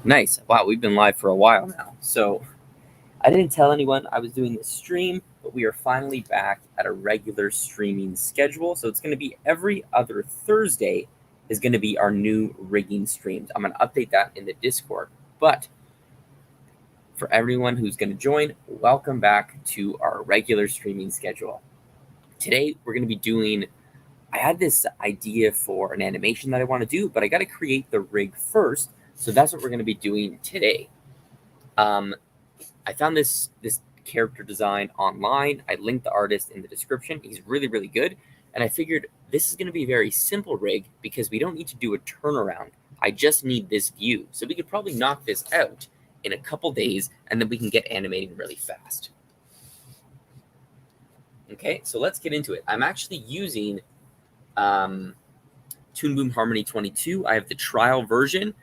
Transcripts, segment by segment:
Nice. Wow, we've been live for a while now. So I didn't tell anyone I was doing this stream, but we are finally back at a regular streaming schedule. So it's going to be every other Thursday is going to be our new rigging streams. I'm going to update that in the Discord. But for everyone who's going to join, welcome back to our regular streaming schedule. Today, we're going to be doing, I had this idea for an animation that I want to do, but I got to create the rig first. So that's what we're going to be doing today. I found this character design online. I linked the artist in the description. He's really, really good. And I figured this is going to be a very simple rig because we don't need to do a turnaround. I just need this view. So we could probably knock this out in a couple days, and then we can get animating really fast. Okay, so let's get into it. I'm actually using Toon Boom Harmony 22. I have the trial version,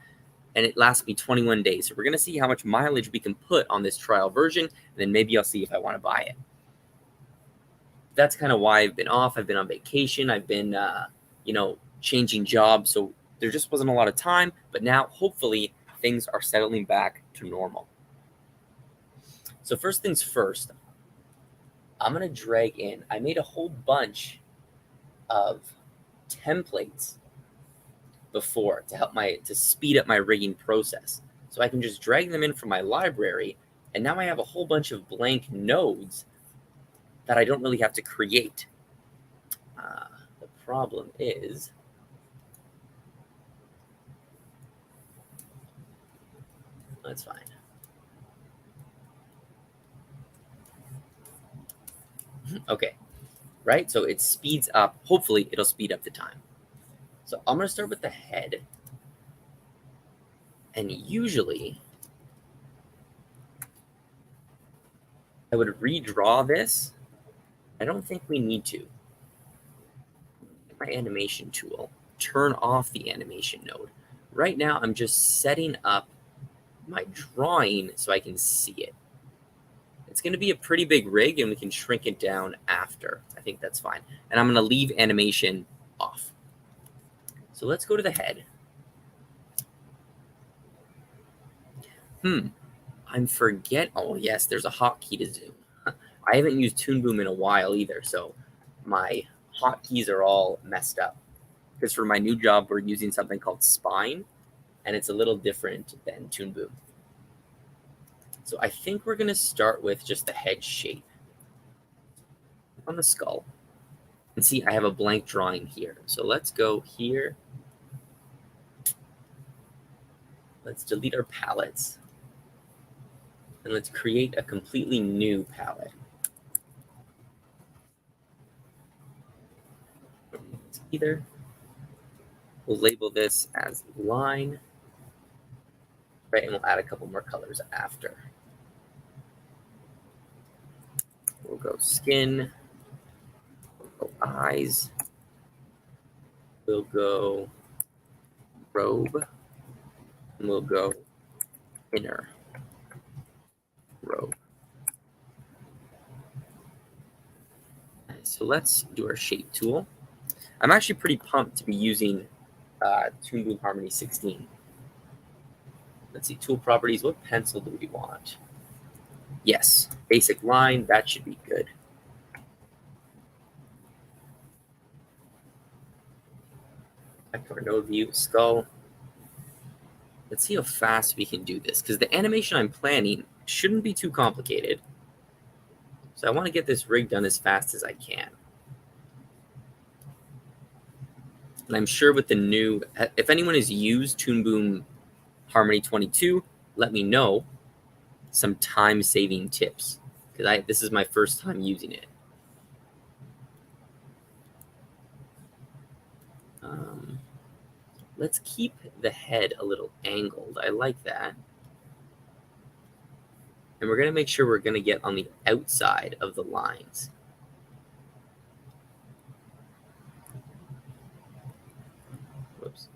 and it lasts me 21 days. So we're going to see how much mileage we can put on this trial version, and then maybe I'll see if I want to buy it. That's kind of why I've been off. I've been on vacation. I've been, changing jobs. So there just wasn't a lot of time. But now, hopefully, things are settling back to normal. So first things first, I'm going to drag in. I made a whole bunch of templates before to speed up my rigging process. So I can just drag them in from my library, and now I have a whole bunch of blank nodes that I don't really have to create. The problem is that's fine. Okay, right? So it speeds up. Hopefully, it'll speed up the time. So I'm going to start with the head. And usually, I would redraw this. I don't think we need to. My animation tool, turn off the animation node. Right now, I'm just setting up my drawing so I can see it. It's going to be a pretty big rig, and we can shrink it down after. I think that's fine. And I'm going to leave animation off. So let's go to the head. Oh, yes, there's a hotkey to zoom. I haven't used Toon Boom in a while either, so my hotkeys are all messed up. Because for my new job, we're using something called Spine, and it's a little different than Toon Boom. So I think we're going to start with just the head shape on the skull. And see, I have a blank drawing here. So let's go here. Let's delete our palettes. And let's create a completely new palette. We'll label this as line. Right, and we'll add a couple more colors after. We'll go skin. We'll go eyes. We'll go robe. And we'll go inner robe. So let's do our shape tool. I'm actually pretty pumped to be using Toon Boom Harmony 16. Let's see, tool properties. What pencil do we want? Yes, basic line. That should be good. Back to our node view, skull. Let's see how fast we can do this, because the animation I'm planning shouldn't be too complicated. So I want to get this rig done as fast as I can. And I'm sure with the new, if anyone has used Toon Boom Harmony 22, let me know some time-saving tips, because this is my first time using it. Let's keep the head a little angled. I like that. And we're going to make sure we're going to get on the outside of the lines. Whoops.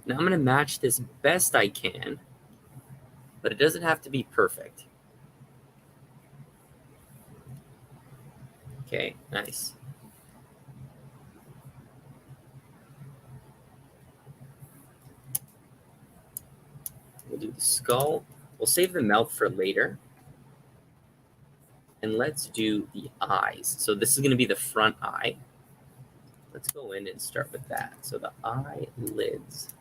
Now I'm going to match this best I can, but it doesn't have to be perfect. Okay, nice. the skull. We'll save the mouth for later. And let's do the eyes. So this is going to be the front eye. Let's go in and start with that. So the eyelids.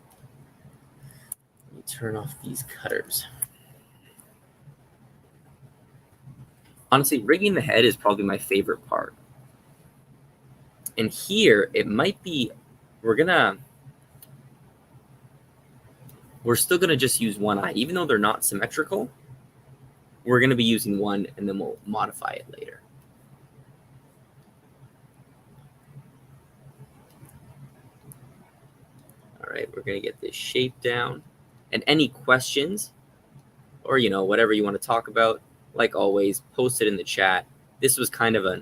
Let me turn off these cutters. Honestly, rigging the head is probably my favorite part. And here, it might be, we're still going to just use one eye. Even though they're not symmetrical, we're going to be using one, and then we'll modify it later. All right, we're going to get this shape down. And any questions or, whatever you want to talk about, like always, post it in the chat. This was kind of a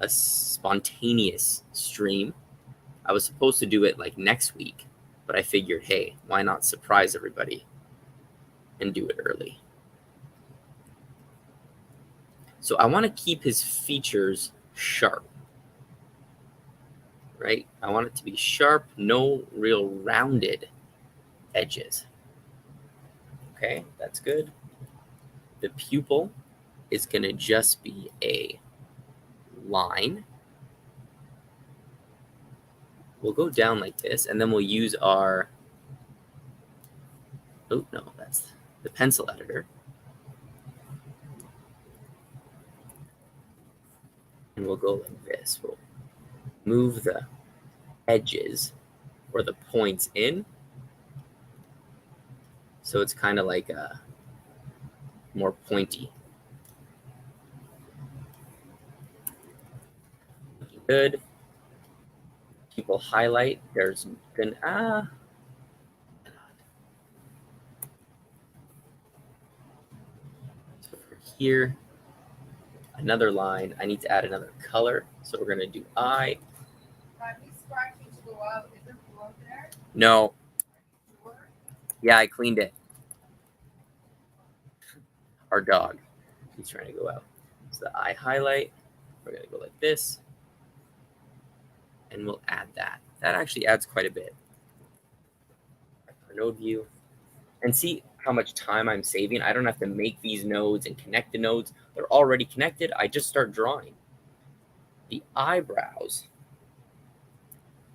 spontaneous stream. I was supposed to do it like next week, but I figured, hey, why not surprise everybody and do it early? So I want to keep his features sharp, right? I want it to be sharp, no real rounded edges. Okay, that's good. The pupil is going to just be a line. We'll go down like this, and then we'll use our, oh, no, that's the pencil editor. And we'll go like this. We'll move the edges or the points in. So it's kind of like a more pointy. Good. People highlight. There's gonna so for here, another line. I need to add another color. So we're gonna do eye. No. Yeah, I cleaned it. Our dog. He's trying to go out. So the eye highlight. We're gonna go like this. And we'll add that. That actually adds quite a bit. Our node view. And see how much time I'm saving. I don't have to make these nodes and connect the nodes. They're already connected. I just start drawing. The eyebrows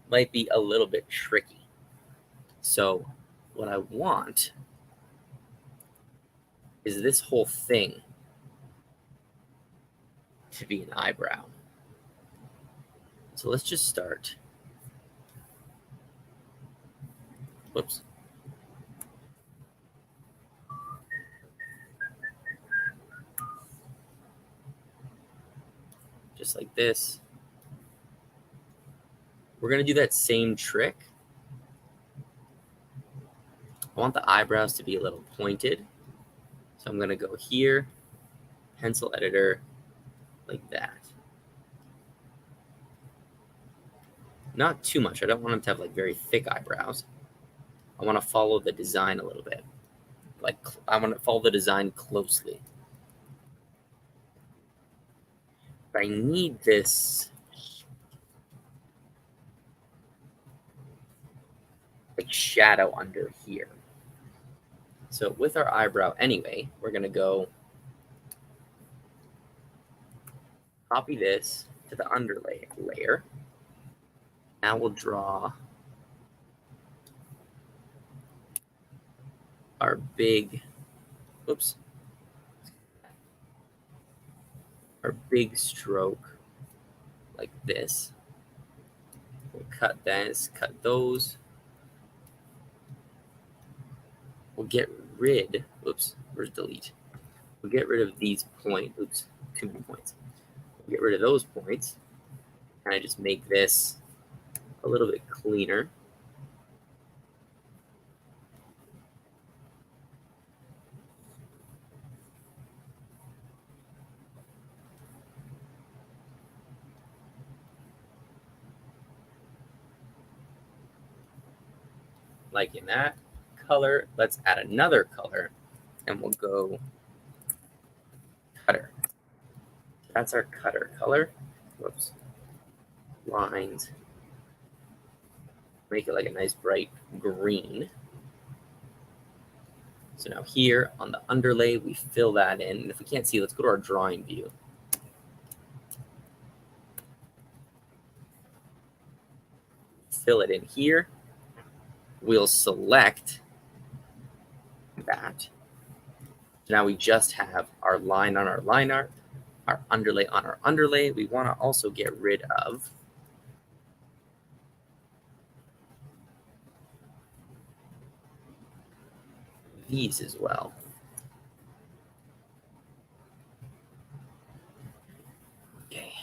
might be a little bit tricky. So what I want is this whole thing to be an eyebrow. So let's just start. Whoops. Just like this. We're going to do that same trick. I want the eyebrows to be a little pointed. So I'm going to go here, pencil editor, like that. Not too much. I don't want them to have like very thick eyebrows. I want to follow the design a little bit. Like I want to follow the design closely. But I need this like shadow under here. So with our eyebrow anyway, we're going to go copy this to the underlay layer. Now we'll draw our big, oops, our big stroke like this. We'll cut this, cut those. We'll get rid, oops, where's delete? We'll get rid of these points, oops, too many points. We'll get rid of those points. And I just make this a little bit cleaner. Liking that color. Let's add another color and we'll go cutter. That's our cutter color. Whoops. Lines. Make it like a nice bright green. So now here on the underlay, we fill that in. And if we can't see, let's go to our drawing view. Fill it in here. We'll select that. So now we just have our line on our line art, our underlay on our underlay. We want to also get rid of these as well. Okay,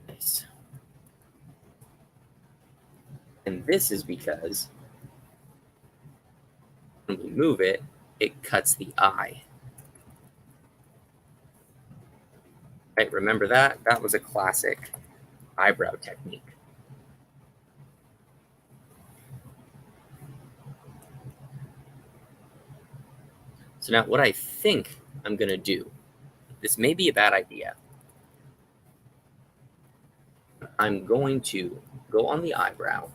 nice. And this is because when we move it, it cuts the eye. Right, remember that? That was a classic eyebrow technique. So now what I think I'm going to do, this may be a bad idea. I'm going to go on the eyebrow.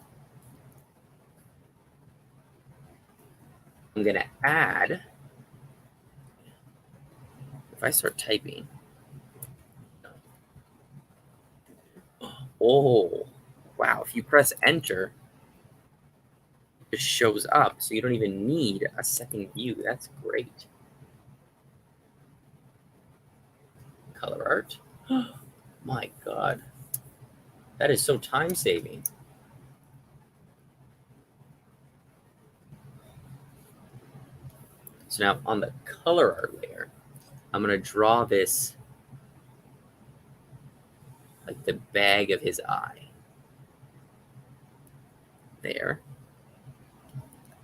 I'm going to add, if I start typing, oh, wow, if you press enter, it shows up, so you don't even need a second view. That's great. Color art. My God. That is so time-saving. So now on the color art layer, I'm going to draw this like the bag of his eye. There.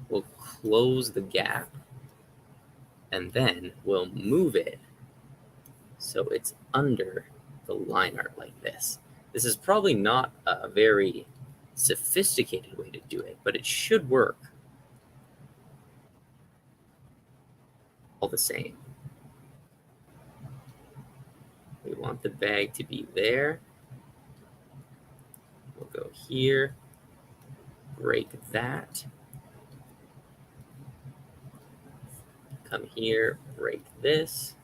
We'll close the gap, and then we'll move it so it's under the line art like this. This is probably not a very sophisticated way to do it, but it should work all the same. We want the bag to be there. We'll go here, break that. Come here, break this.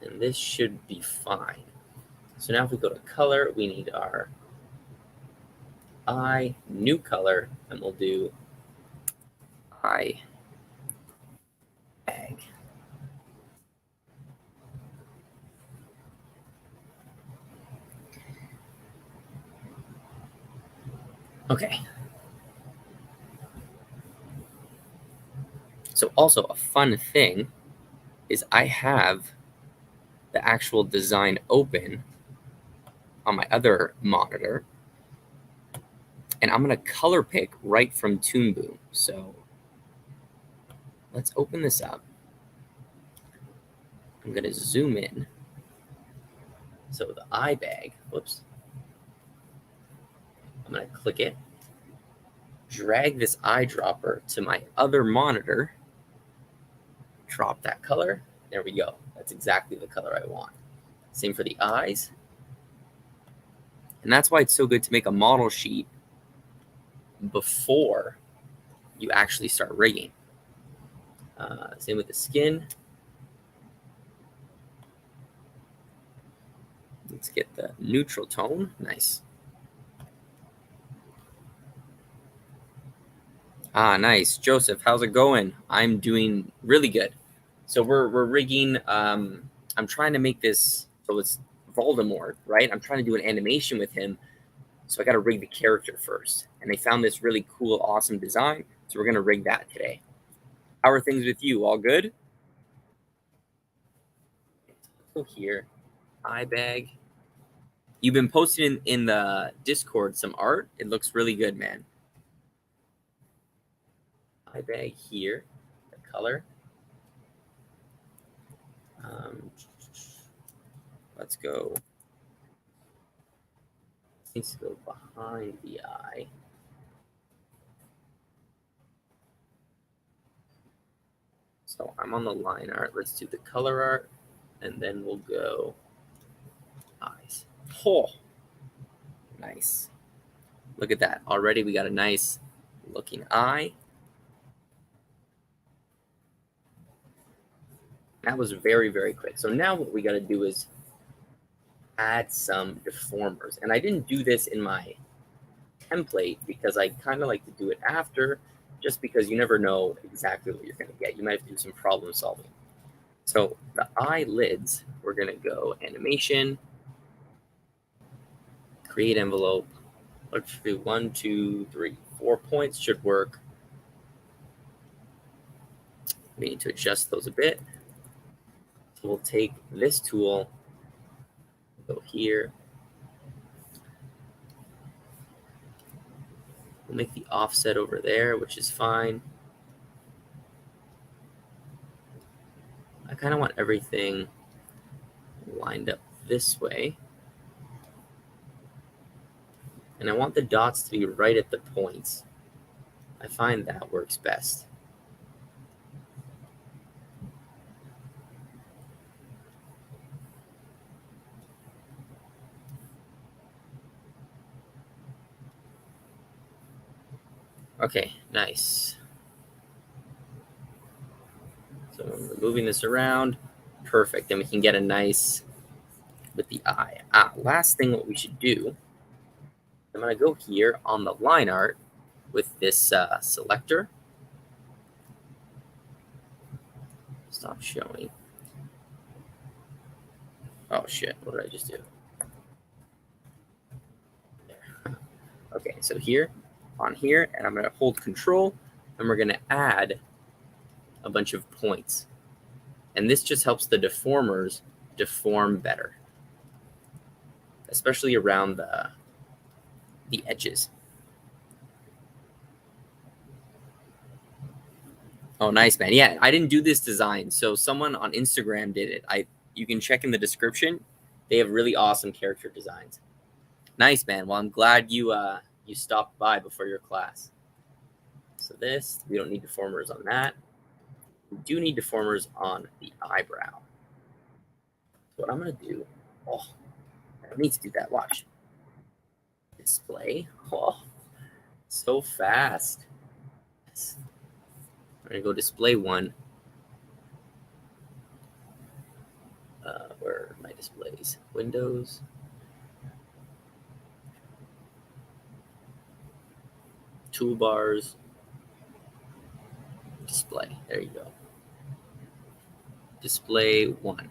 And this should be fine. So now if we go to color, we need our eye, new color, and we'll do eye bag. Okay. So also a fun thing is I have the actual design open on my other monitor, and I'm going to color pick right from Toon Boom. So let's open this up. I'm going to zoom in. So the eye bag, whoops. I'm going to click it, drag this eyedropper to my other monitor, drop that color. There we go. That's exactly the color I want. Same for the eyes. And that's why it's so good to make a model sheet before you actually start rigging. Same with the skin. Let's get the neutral tone. Nice. Nice. Joseph, how's it going? I'm doing really good. So we're rigging. I'm trying to make this so it's Voldemort, right? I'm trying to do an animation with him. So I got to rig the character first. And they found this really cool, awesome design. So we're going to rig that today. How are things with you? All good? Go here. Eye bag. You've been posting in the Discord some art. It looks really good, man. Eye bag here. The color. Let's go. It needs to go behind the eye. So I'm on the line art. Let's do the color art, and then we'll go eyes. Oh, nice. Look at that. Already we got a nice looking eye. That was very, very quick. So now what we got to do is add some deformers. And I didn't do this in my template because I kind of like to do it after, just because you never know exactly what you're going to get. You might have to do some problem solving. So the eyelids, we're going to go animation, create envelope. Let's do 1, 2, 3, 4 points should work. We need to adjust those a bit. So we'll take this tool, go here. We'll make the offset over there, which is fine. I kind of want everything lined up this way. And I want the dots to be right at the points. I find that works best. Okay, nice. So I'm moving this around. Perfect. Then we can get a nice with the eye. Last thing what we should do, I'm going to go here on the line art with this selector. Stop showing. Oh shit, what did I just do? There. Okay, so here, on here, and I'm going to hold control, and we're going to add a bunch of points. And this just helps the deformers deform better, especially around the edges. Oh, nice, man. Yeah, I didn't do this design. So someone on Instagram did it. You can check in the description. They have really awesome character designs. Nice, man. Well, I'm glad you stopped by before your class. So this, we don't need deformers on that. We do need deformers on the eyebrow. So what I'm going to do, I need to do that. Watch. Display. Oh, so fast. Yes. I'm going to go display 1. Where are my displays? Windows. Toolbars. Display. There you go. Display 1.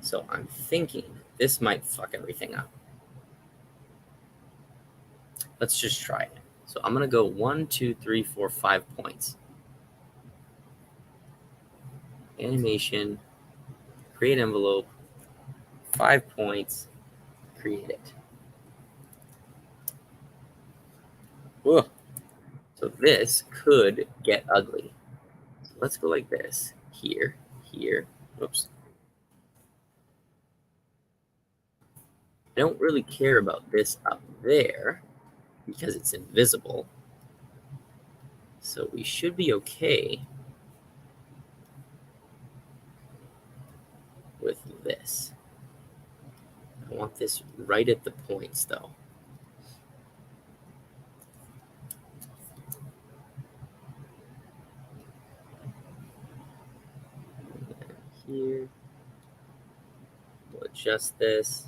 So I'm thinking this might fuck everything up. Let's just try it. So I'm going to go 1, 2, 3, 4, 5 points. Animation, create envelope, 5 points, create it. Whoa. So this could get ugly. So let's go like this. Here, here. Oops. I don't really care about this up there because it's invisible. So we should be okay with this. I want this right at the points though. Here. We'll adjust this.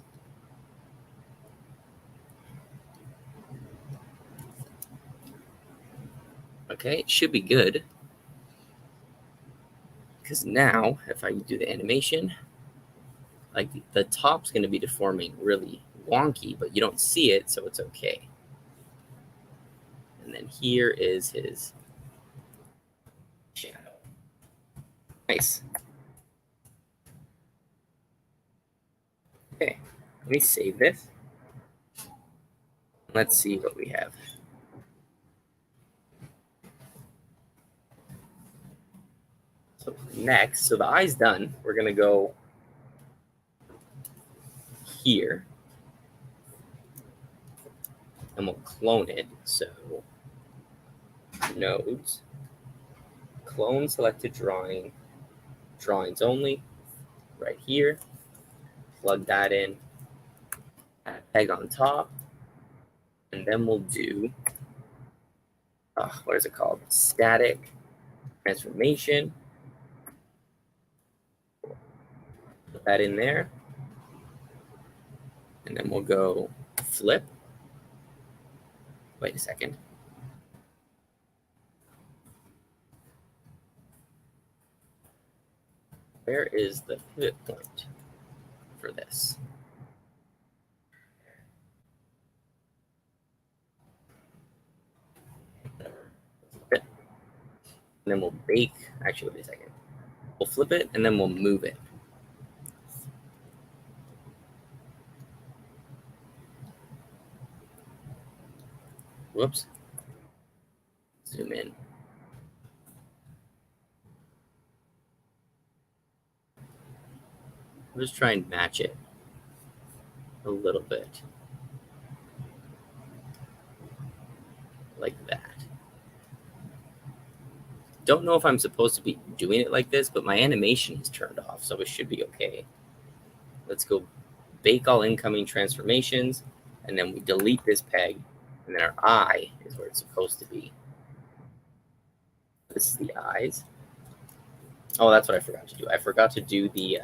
Okay, it should be good. Because now, if I do the animation, like the top's going to be deforming really wonky, but you don't see it, so it's okay. And then here is his shadow. Nice. Okay, let me save this. Let's see what we have. So next, so the eye's done. We're going to go here. And we'll clone it. So nodes, clone selected drawing, drawings only, right here. Plug that in. peg on top, and then we'll do, what is it called? Static transformation. Put that in there. And then we'll go flip. Wait a second. Where is the pivot point for this? And then we'll bake. Actually, wait a second. We'll flip it and then we'll move it. Whoops. Zoom in. I'll just try and match it a little bit. Like that. Don't know if I'm supposed to be doing it like this, but my animation is turned off, so it should be okay. Let's go bake all incoming transformations, and then we delete this peg, and then our eye is where it's supposed to be. This is the eyes. Oh, that's what I forgot to do. I forgot to do the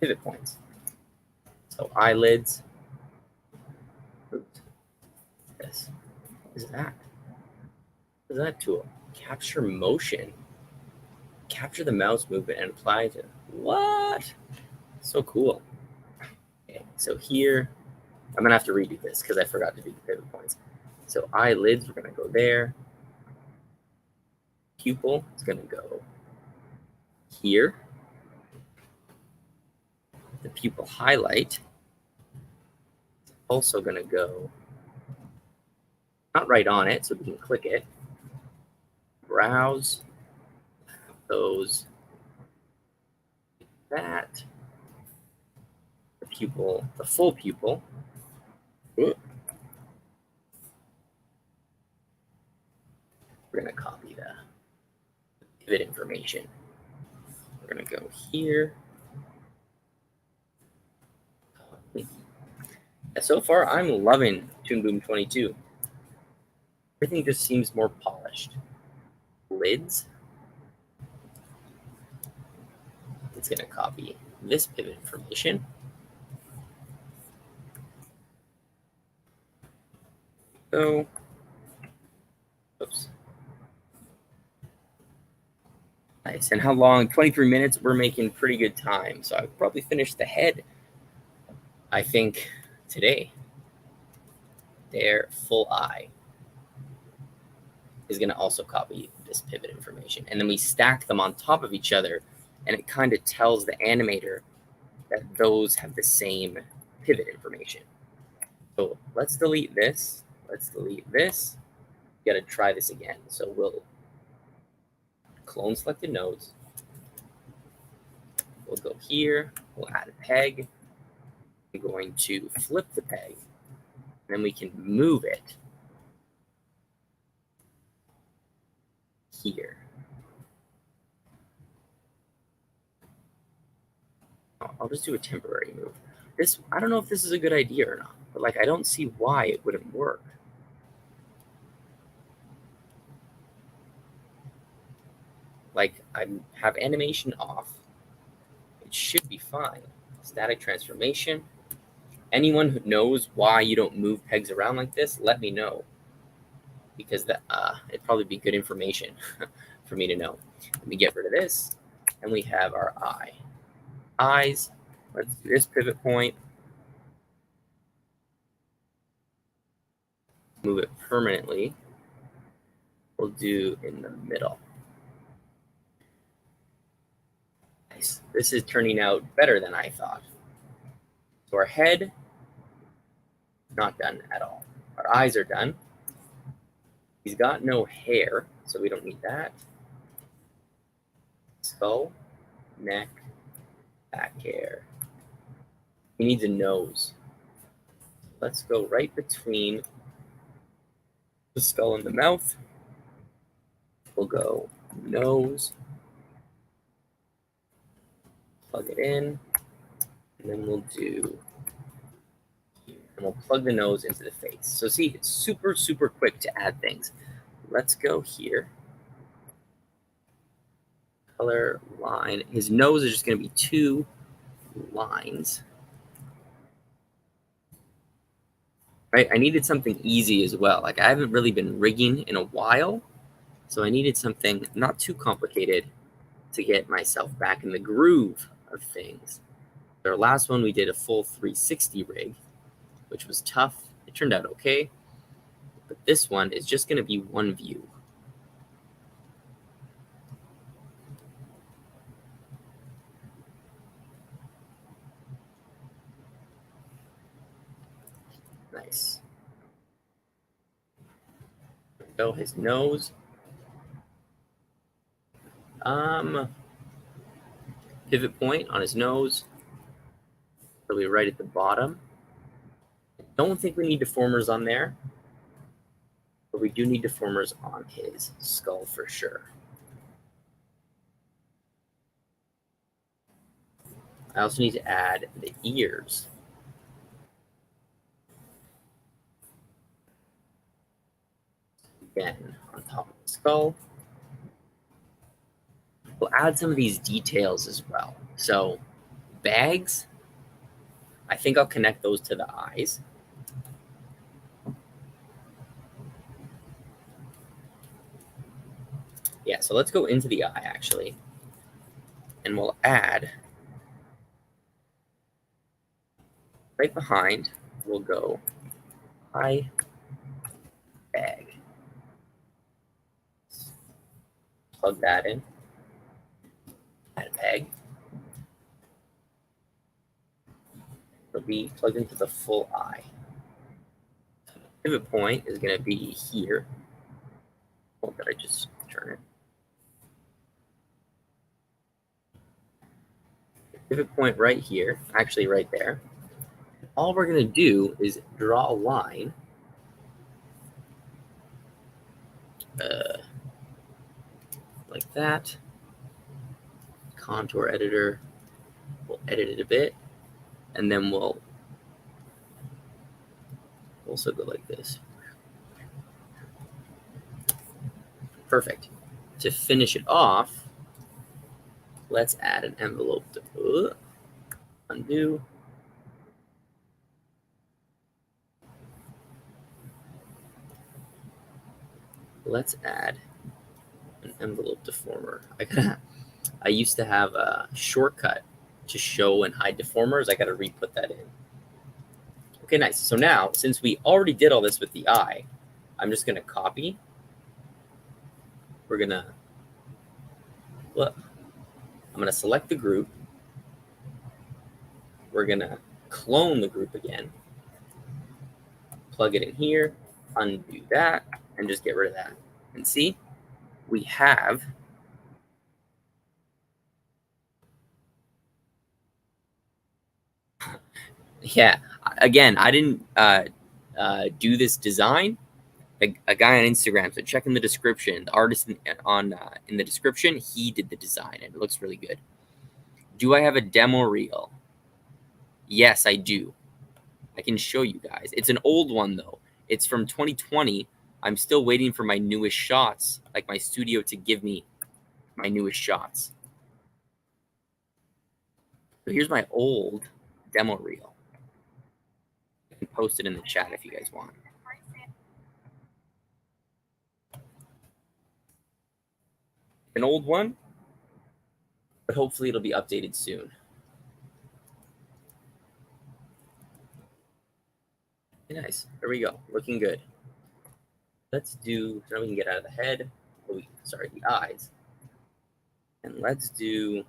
pivot points. So eyelids. Oops. This. What is that? What is that tool? Capture motion. Capture the mouse movement and apply to. What? So cool. Okay, so here, I'm gonna have to redo this because I forgot to do the pivot points. So eyelids, we're gonna go there. Pupil is gonna go here. The pupil highlight is also gonna go not right on it, so we can click it. Browse those. That. The pupil, the full pupil. Ooh. We're going to copy the pivot information. We're going to go here. Yeah, so far, I'm loving Toon Boom 22. Everything just seems more polished. Lids. It's going to copy this pivot information. So, oops. Nice. And how long? 23 minutes. We're making pretty good time. So I'll probably finish the head, I think, today. Their full eye is going to also copy this pivot information. And then we stack them on top of each other, and it kind of tells the animator that those have the same pivot information. So let's delete this. Let's delete this. You got to try this again. So we'll clone selected nodes. We'll go here. We'll add a peg. I'm going to flip the peg. And then we can move it here. I'll just do a temporary move. This, I don't know if this is a good idea or not, but like I don't see why it wouldn't work. Like I have animation off. It should be fine. Static transformation. Anyone who knows why you don't move pegs around like this, let me know. Because that it'd probably be good information for me to know. Let me get rid of this. And we have our eye. Eyes. Let's do this pivot point. Move it permanently. We'll do in the middle. Nice. This is turning out better than I thought. So our head, not done at all. Our eyes are done. He's got no hair, so we don't need that. Skull, neck, back hair. He needs a nose. Let's go right between the skull and the mouth. We'll go nose. Plug it in. And then we'll do, and we'll plug the nose into the face. So see, it's super, super quick to add things. Let's go here. Color line. His nose is just going to be 2 lines. Right? I needed something easy as well. Like I haven't really been rigging in a while, so I needed something not too complicated to get myself back in the groove of things. Our last one, we did a full 360 rig, which was tough. It turned out okay. But this one is just going to be one view. Nice. So his nose. Pivot point on his nose. It'll be right at the bottom. Don't think we need deformers on there, but we do need deformers on his skull for sure. I also need to add the ears. Again, on top of the skull. We'll add some of these details as well. So bags, I think I'll connect those to the eyes. Yeah, so let's go into the eye actually. And we'll add right behind, we'll go eye bag. Plug that in. Add a bag. It'll be plugged into the full eye. Pivot point is going to be here. Oh, did I just turn it? Pivot point right here, actually right there. All we're going to do is draw a line. Like that. Contour editor. We'll edit it a bit. And then we'll also go like this. Perfect. To finish it off, let's add an envelope to undo. Let's add an envelope deformer. I used to have a shortcut to show and hide deformers. I got to re-put that in. Okay, nice. So now, since we already did all this with the eye, I'm just going to copy. We're going to look. I'm going to select the group. We're going to clone the group again. Plug it in here, undo that, and just get rid of that. And see, we have yeah. Again, I didn't do this design. A guy on Instagram, so check in the description. The artist in the description, he did the design, and it looks really good. Do I have a demo reel? Yes, I do. I can show you guys. It's an old one though. It's from 2020. I'm still waiting for my newest shots, like my studio to give me my newest shots. So here's my old demo reel. I can post it in the chat if you guys want. An old one, but hopefully it'll be updated soon. Okay, nice. There we go. Looking good. Let's do, now we can get out of the head. Oh, sorry, the eyes. And let's do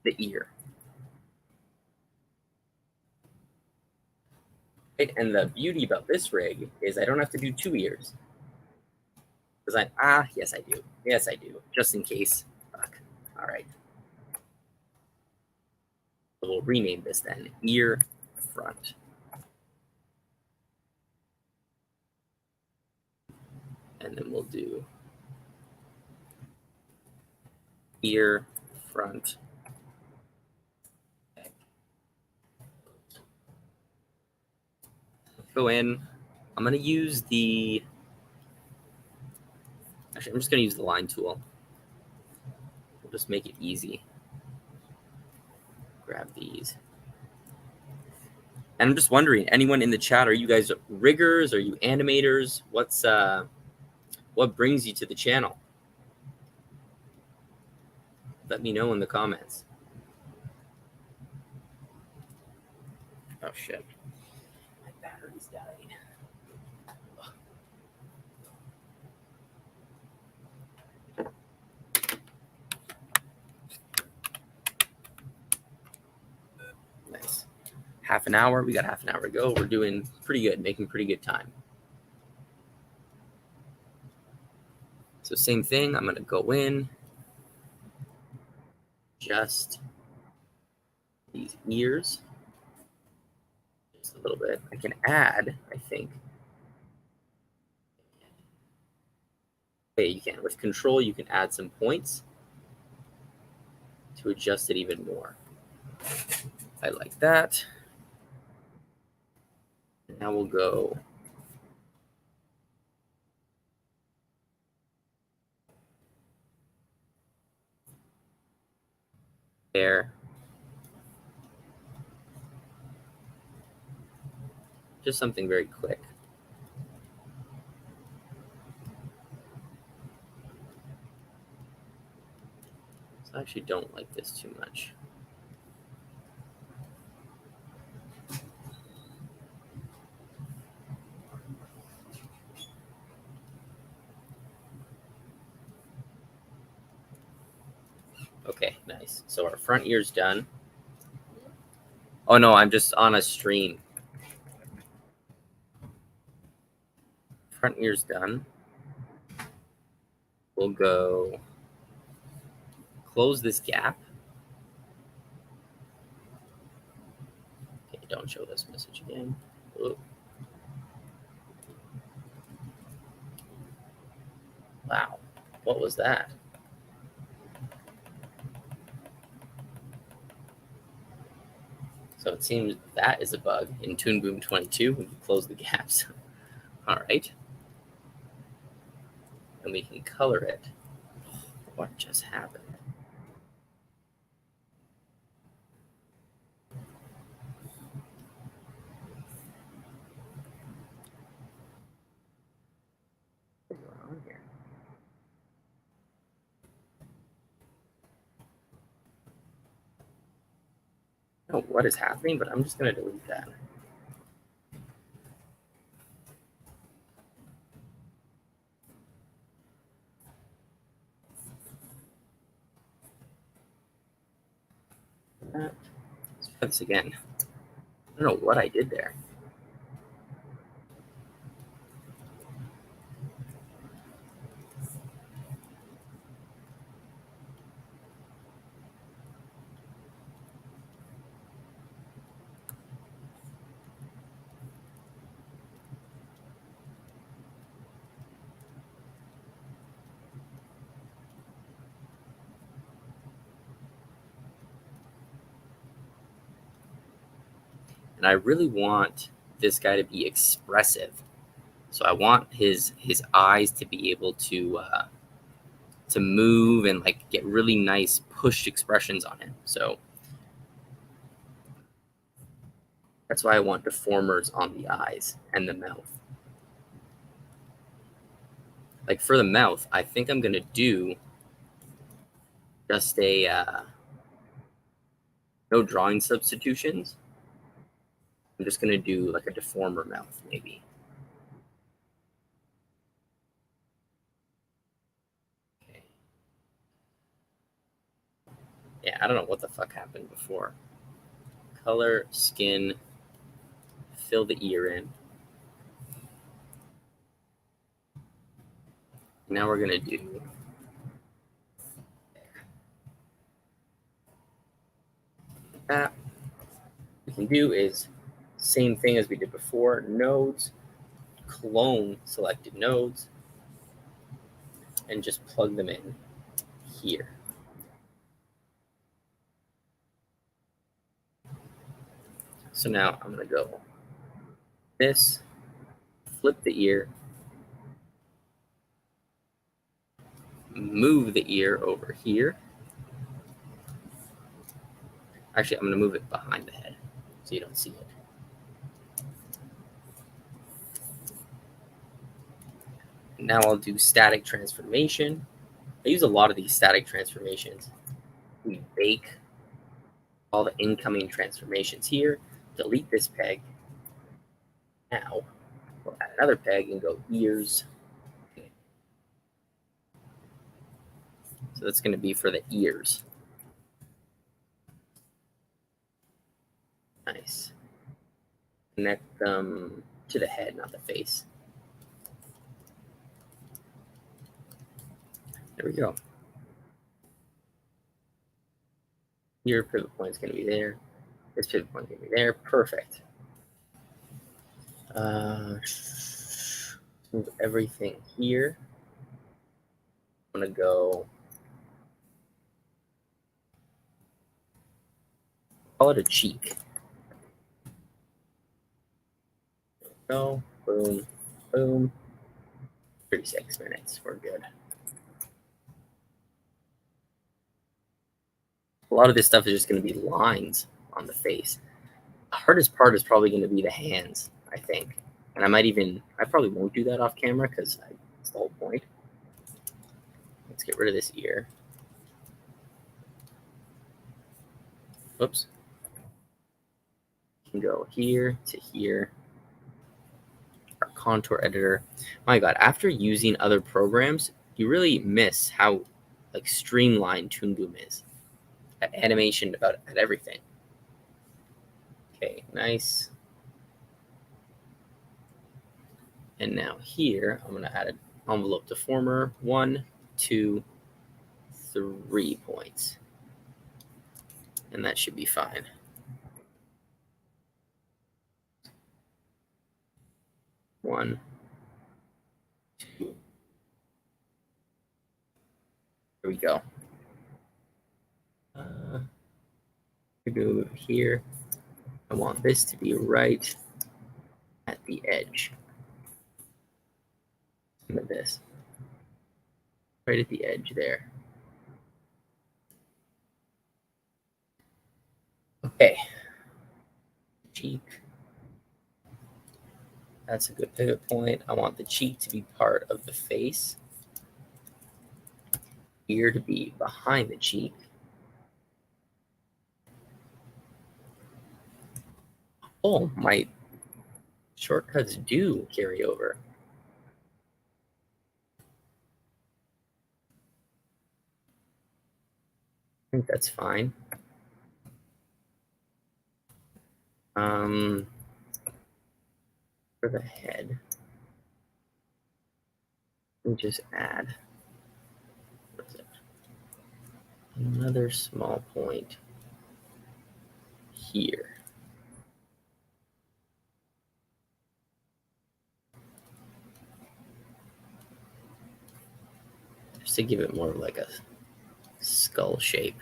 the ear. Right? And the beauty about this rig is I don't have to do 2 ears. Because yes, I do. Yes, I do. Just in case. Fuck. All right. So we'll rename this then. Ear front. And then we'll do ear front Go in. I'm going to use the... Actually, I'm just going to use the line tool. We'll just make it easy. Grab these. And I'm just wondering, anyone in the chat, are you guys riggers? Are you animators? What brings you to the channel? Let me know in the comments. Oh, shit. My battery's died. Nice. Half an hour. We got half an hour to go. We're doing pretty good, making pretty good time. So same thing. I'm going to go in. Just these ears. Just a little bit. I can add, I think. Okay, you can. With control, you can add some points to adjust it even more. I like that. Now we'll go there. Just something very quick. So I actually don't like this too much. Okay, nice. So our front ear's done. Oh no, I'm just on a stream. Front ear's done. We'll go close this gap. Okay, don't show this message again. Ooh. Wow, what was that? So it seems that is a bug in Toon Boom 22. We can close the gaps. All right. And we can color it. What just happened? What's going on here? I don't know what is happening, but I'm just going to delete that. Let's try this again. I don't know what I did there. And I really want this guy to be expressive. So I want his eyes to be able to move and like get really nice pushed expressions on him. So that's why I want deformers on the eyes and the mouth. Like for the mouth, I think I'm gonna do just a no drawing substitutions. I'm just gonna do like a deformer mouth, maybe. Okay. Yeah, I don't know what the fuck happened before. Color, skin, fill the ear in. Now we're gonna do that. What we can do is same thing as we did before, nodes, clone selected nodes, and just plug them in here. So now I'm going to go this, flip the ear, move the ear over here. Actually, I'm going to move it behind the head so you don't see it. Now I'll do static transformation. I use a lot of these static transformations. We bake all the incoming transformations here, delete this peg. Now we'll add another peg and go ears. So that's going to be for the ears. Nice. Connect them to the head, not the face. There we go. Your pivot point is going to be there. This pivot point is going to be there. Perfect. Move everything here. I'm going to go. Call it a cheek. Go. Boom. Boom. 36 minutes. We're good. A lot of this stuff is just going to be lines on the face. The hardest part is probably going to be the hands, I think. And I probably won't do that off camera because that's the whole point. Let's get rid of this ear. Whoops. You can go here to here. Our contour editor. My God, after using other programs, you really miss how like streamlined Toon Boom is. At animation, at everything. Okay, nice. And now here, I'm going to add an envelope deformer. 1, 2, 3 points. And that should be fine. One, two. Here we go. Go here. I want this to be right at the edge. Look at this. Right at the edge there. Okay. Cheek. That's a good pivot point. I want the cheek to be part of the face. Ear to be behind the cheek. Oh, my shortcuts do carry over. I think that's fine. For the head, we just add another small point here. Just to give it more of like a skull shape.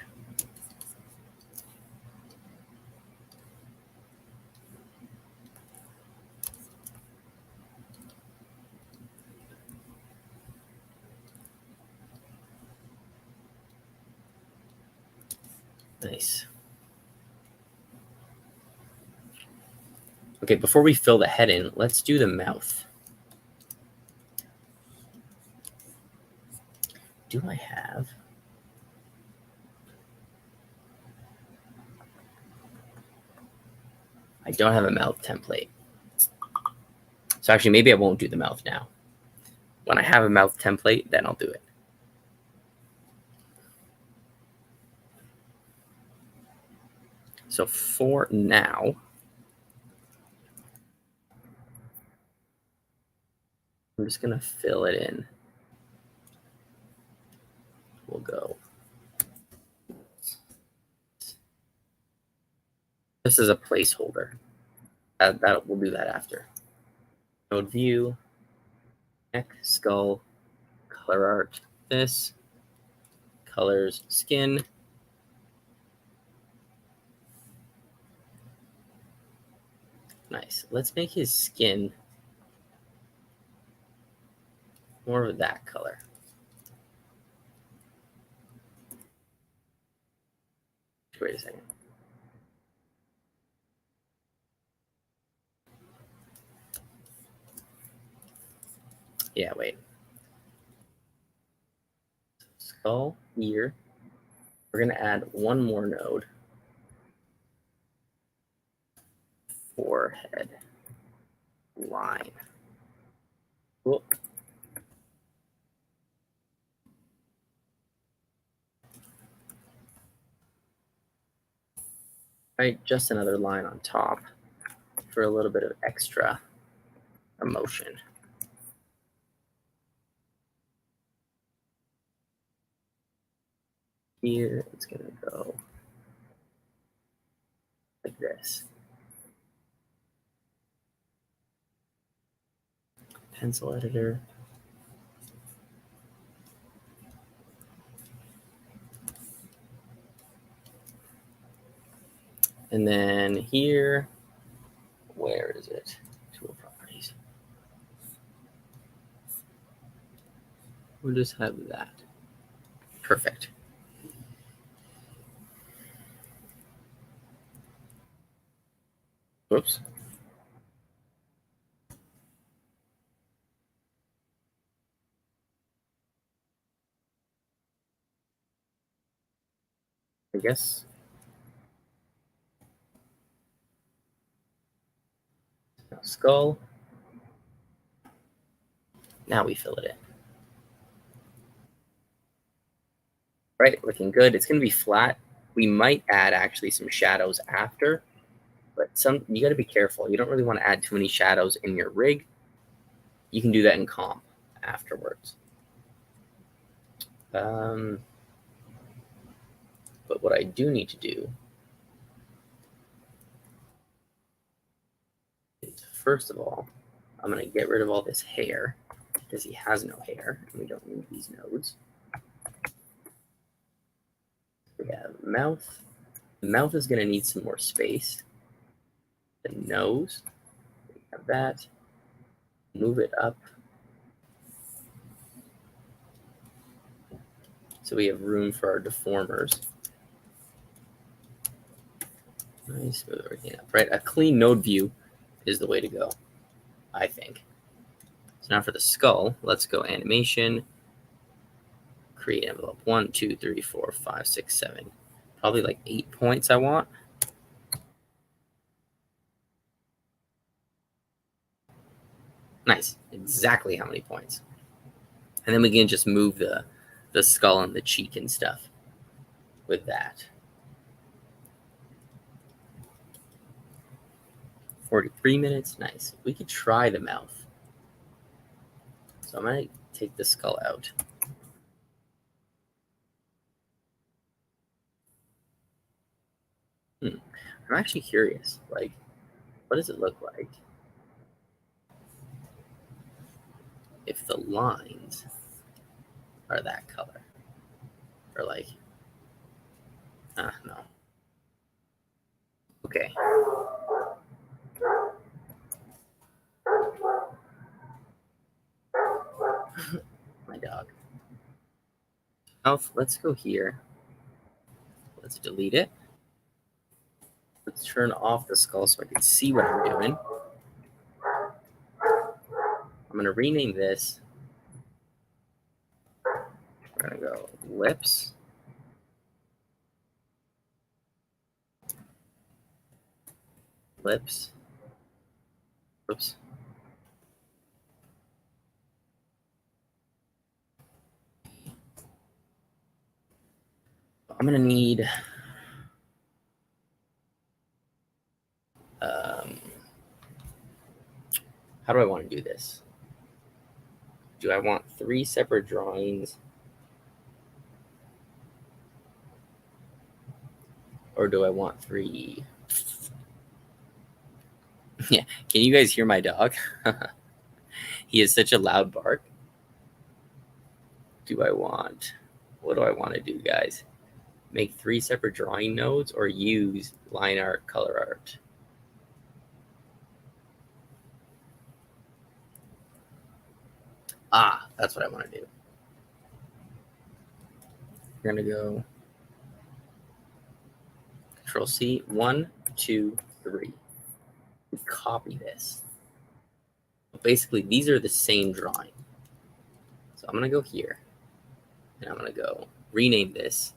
Nice. Okay, before we fill the head in, let's do the mouth. Do I have? I don't have a mouth template. So actually, maybe I won't do the mouth now. When I have a mouth template, then I'll do it. So for now, I'm just going to fill it in. We'll go. This is a placeholder. We'll do that after. Node view, neck, skull, color art, this, colors, skin. Nice. Let's make his skin more of that color. Wait a second. Yeah, wait. Skull here. We're going to add one more node. Forehead line. Cool. Right, just another line on top for a little bit of extra emotion. Here it's going to go like this. Pencil editor. And then here, where is it? Tool properties. We'll just have that. Perfect. Whoops. I guess. Now skull. Now we fill it in. Right, looking good. It's going to be flat. We might add actually some shadows after, but you got to be careful. You don't really want to add too many shadows in your rig. You can do that in comp afterwards. But what I do need to do is, first of all, I'm going to get rid of all this hair because he has no hair and we don't need these nodes. We have mouth. The mouth is going to need some more space. The nose, we have that. Move it up so we have room for our deformers. Nice, move everything up. Right, a clean node view is the way to go, I think. So now for the skull, let's go animation, create envelope. 1, 2, 3, 4, 5, 6, 7. Probably like 8 points I want. Nice, exactly how many points. And then we can just move the skull and the cheek and stuff with that. 43 minutes, nice. We could try the mouth. So I'm gonna take the skull out. I'm actually curious, like, what does it look like if the lines are that color? Or like, no. Okay. My dog. Let's go here. Let's delete it. Let's turn off the skull so I can see what I'm doing. I'm going to rename this. We're going to go lips. Lips. Oops. I'm going to need how do I want to do this? Do I want 3 separate drawings? Or do I want 3? Yeah, can you guys hear my dog? He has such a loud bark. What do I want to do, guys? Make 3 separate drawing nodes or use line art, color art? Ah, that's what I want to do. We're going to go Control C, 1, 2, 3. We copy this. Basically, these are the same drawing. So I'm going to go here, and I'm going to go rename this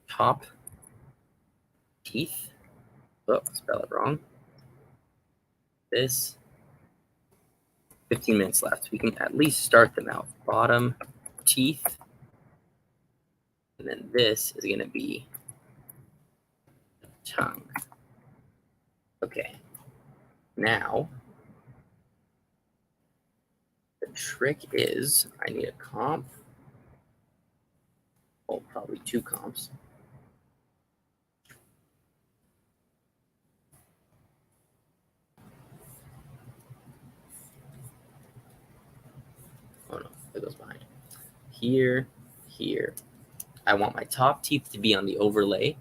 top teeth. Oh, spell it wrong. This 15 minutes left. We can at least start them out. Bottom teeth. And then this is going to be tongue. Okay. Now, the trick is I need a comp. Oh, probably 2 comps. Oh no, it goes behind. Here, here. I want my top teeth to be on the overlay.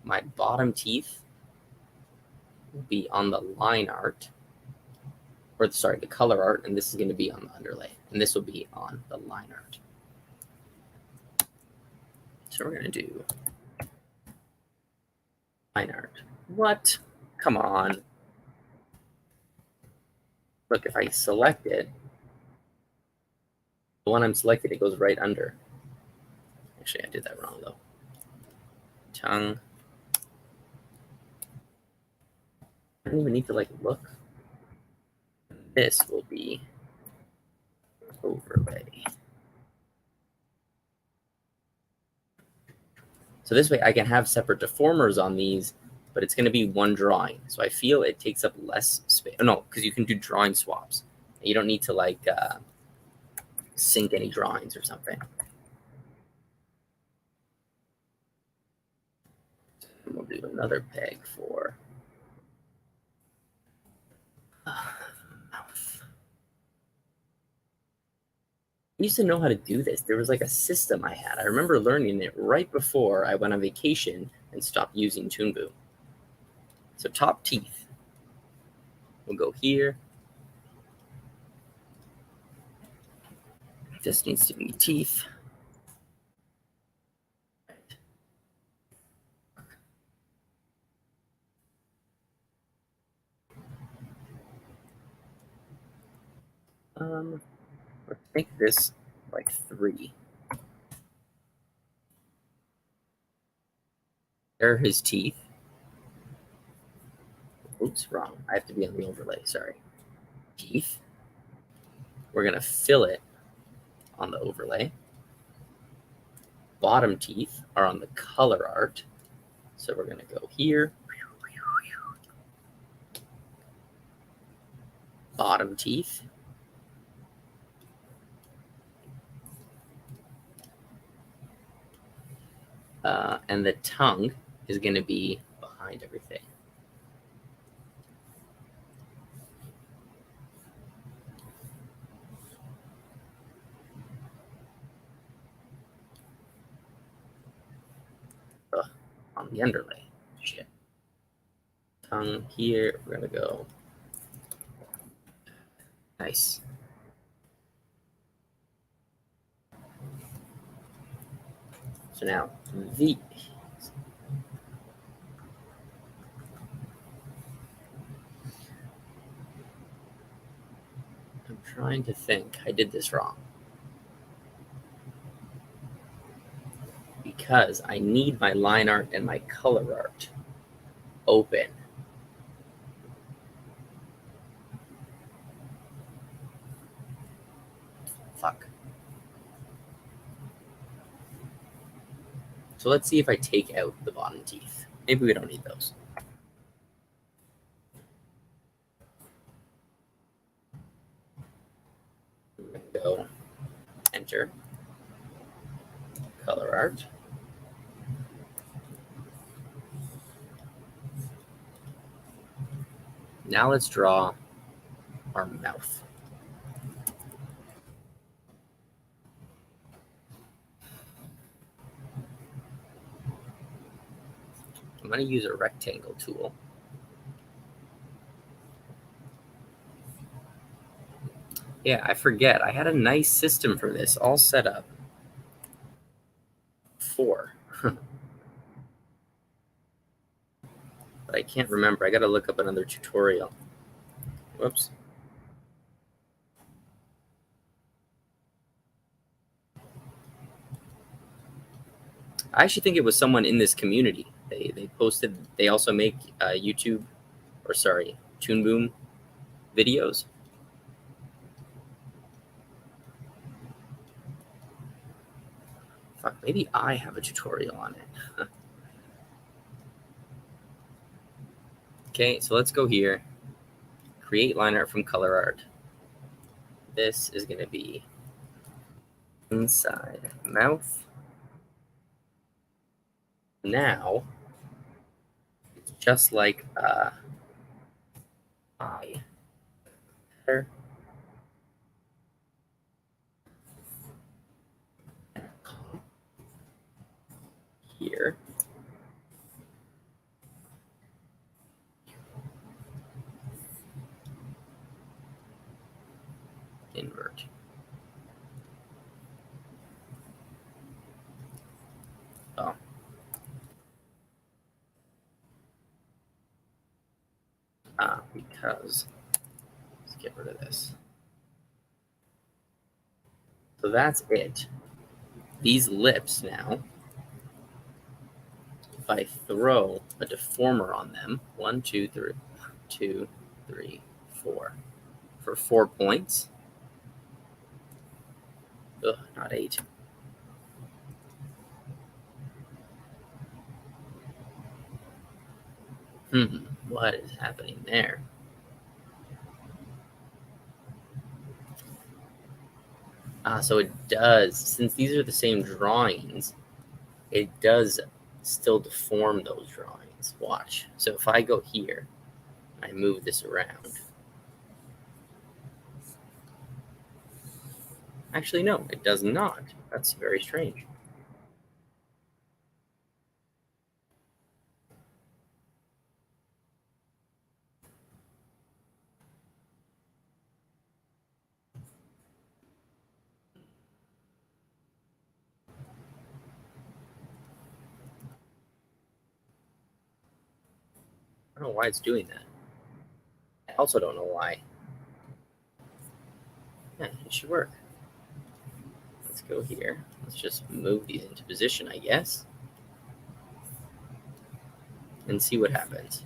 My bottom teeth will be on the line art. Or sorry, the color art, and this is going to be on the underlay. And this will be on the line art. So we're going to do line art. What? Come on. Look, if I select it, the one I'm selected, it goes right under. Actually, I did that wrong, though. Tongue. I don't even need to, look. This will be overlay. So this way I can have separate deformers on these, but it's going to be one drawing. So I feel it takes up less space. No, because you can do drawing swaps. You don't need to sync any drawings or something. And we'll do another peg for mouth. I used to know how to do this. There was a system I had. I remember learning it right before I went on vacation and stopped using Toon Boom. So top teeth. We'll go here. This needs to be teeth. Let's make this 3. There are his teeth. Oops, wrong. I have to be on the overlay, sorry. Teeth. We're going to fill it on the overlay. Bottom teeth are on the color art. So we're going to go here. Bottom teeth. And the tongue is going to be behind everything. On the underlay. Shit. Tongue here. We're going to go. Nice. So now the I'm trying to think. I did this wrong. Because I need my line art and my color art open. Fuck. So let's see if I take out the bottom teeth. Maybe we don't need those. Go enter color art. Now let's draw our mouth. I'm going to use a rectangle tool. Yeah, I forget. I had a nice system for this all set up. 4. But I can't remember. I got to look up another tutorial. Whoops. I actually think it was someone in this community. They posted. They also make YouTube, or sorry, Toon Boom videos. Fuck, maybe I have a tutorial on it. Okay, so let's go here. Create line art from color art. This is going to be inside mouth. Now, it's just like eye. Here. Invert. Oh. Because let's get rid of this. So that's it. These lips now, if I throw a deformer on them, 1, 2, 3, 2, 3, 4, for 4 points. Ugh, not 8. What is happening there? So it does, since these are the same drawings, it does still deform those drawings. Watch. So if I go here, I move this around. Actually, no, it does not. That's very strange. I don't know why it's doing that. I also don't know why. Yeah, it should work. Let's go here. Let's just move these into position, I guess, and see what happens.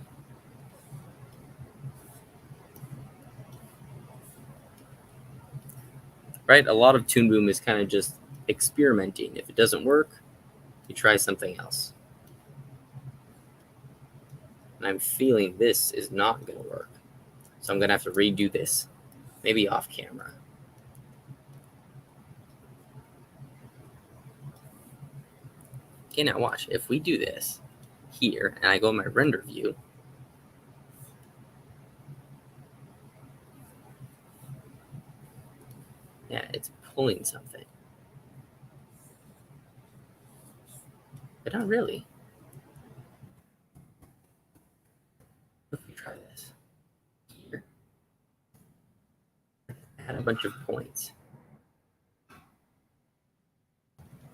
Right? A lot of Toon Boom is kind of just experimenting. If it doesn't work, you try something else. And I'm feeling this is not going to work. So I'm going to have to redo this, maybe off camera. Okay, now watch. If we do this here, and I go in my render view, yeah, it's pulling something. But not really. Let me try this. Here. Add a bunch of points.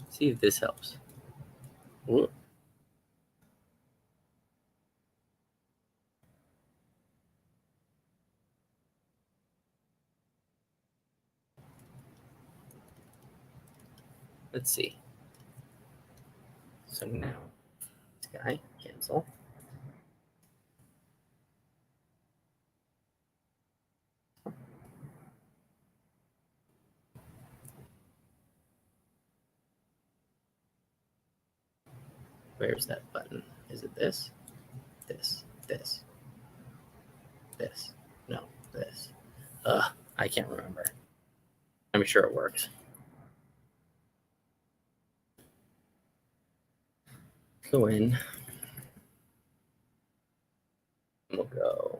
See if this helps. Whoop. Let's see. So now, this guy, cancel. Where's that button? Is it this? This, this, this. No, this. I can't remember. I'm sure it works. Go in. We'll go.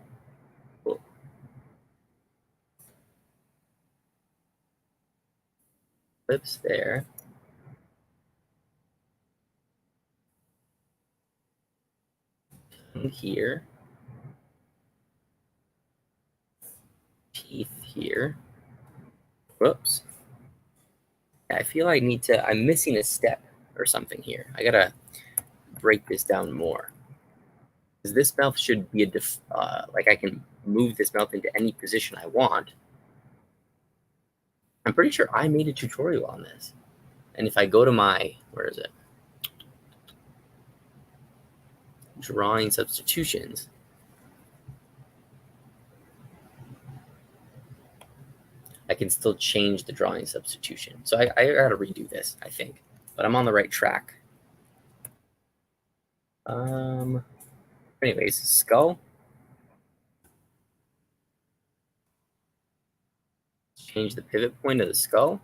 Lips there. And here. Teeth here. Whoops. I feel I need to, I'm missing a step or something here. I gotta break this down more. Because this mouth should be like I can move this mouth into any position I want. I'm pretty sure I made a tutorial on this. And if I go to my, where is it? Drawing substitutions. I can still change the drawing substitution. So I gotta redo this, I think. But I'm on the right track. Anyways, skull. Change the pivot point of the skull.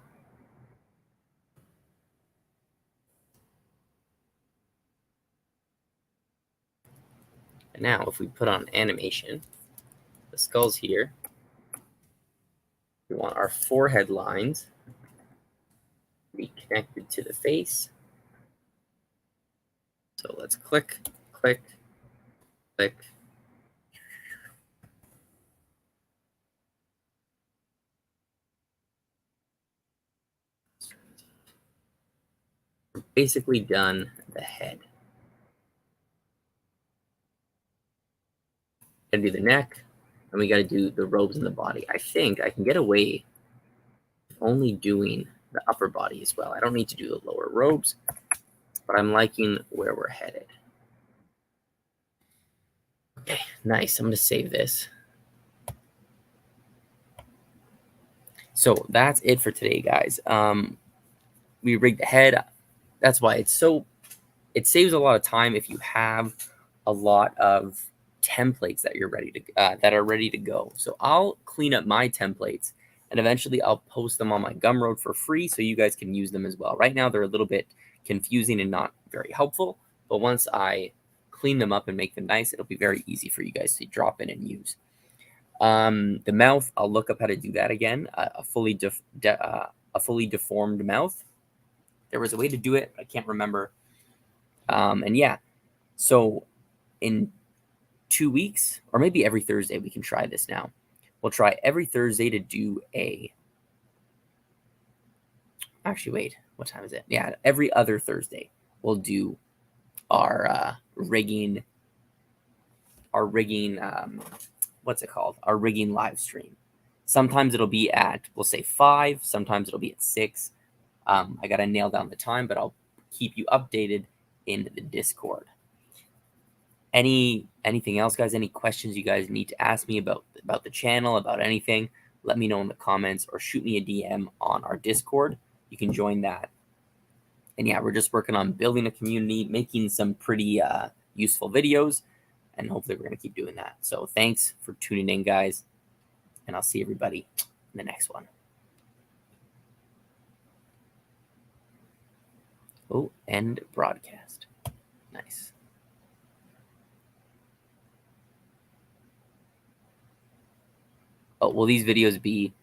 And now if we put on animation, the skull's here. We want our forehead lines to be connected to the face. So let's click, click, click. We're basically done the head. Gotta do the neck, and we gotta do the robes and the body. I think I can get away with only doing the upper body as well. I don't need to do the lower robes, but I'm liking where we're headed. Okay, nice. I'm gonna save this. So that's it for today, guys. We rigged the head. That's why it saves a lot of time if you have a lot of templates that you're ready to that are ready to go. So I'll clean up my templates and eventually I'll post them on my Gumroad for free so you guys can use them as well. Right now they're a little bit confusing and not very helpful, but once I clean them up and make them nice, it'll be very easy for you guys to drop in and use. The mouth, I'll look up how to do that again. A fully deformed mouth. There was a way to do it. I can't remember. And yeah, so in 2 weeks, or maybe every Thursday, we can try this now. We'll try every Thursday to do actually, wait, what time is it? Yeah, every other Thursday, we'll do our rigging, what's it called? Our rigging live stream. Sometimes it'll be at, we'll say 5, sometimes it'll be at 6. I got to nail down the time, but I'll keep you updated in the Discord. Anything else, guys? Any questions you guys need to ask me about the channel, about anything, let me know in the comments or shoot me a DM on our Discord. You can join that. And yeah, we're just working on building a community, making some pretty useful videos, and hopefully we're going to keep doing that. So thanks for tuning in, guys, and I'll see everybody in the next one. Oh, end broadcast. Nice. Oh, will these videos be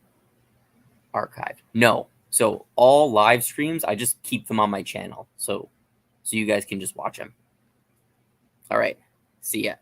archived? No. So all live streams, I just keep them on my channel. So you guys can just watch them. All right. See ya.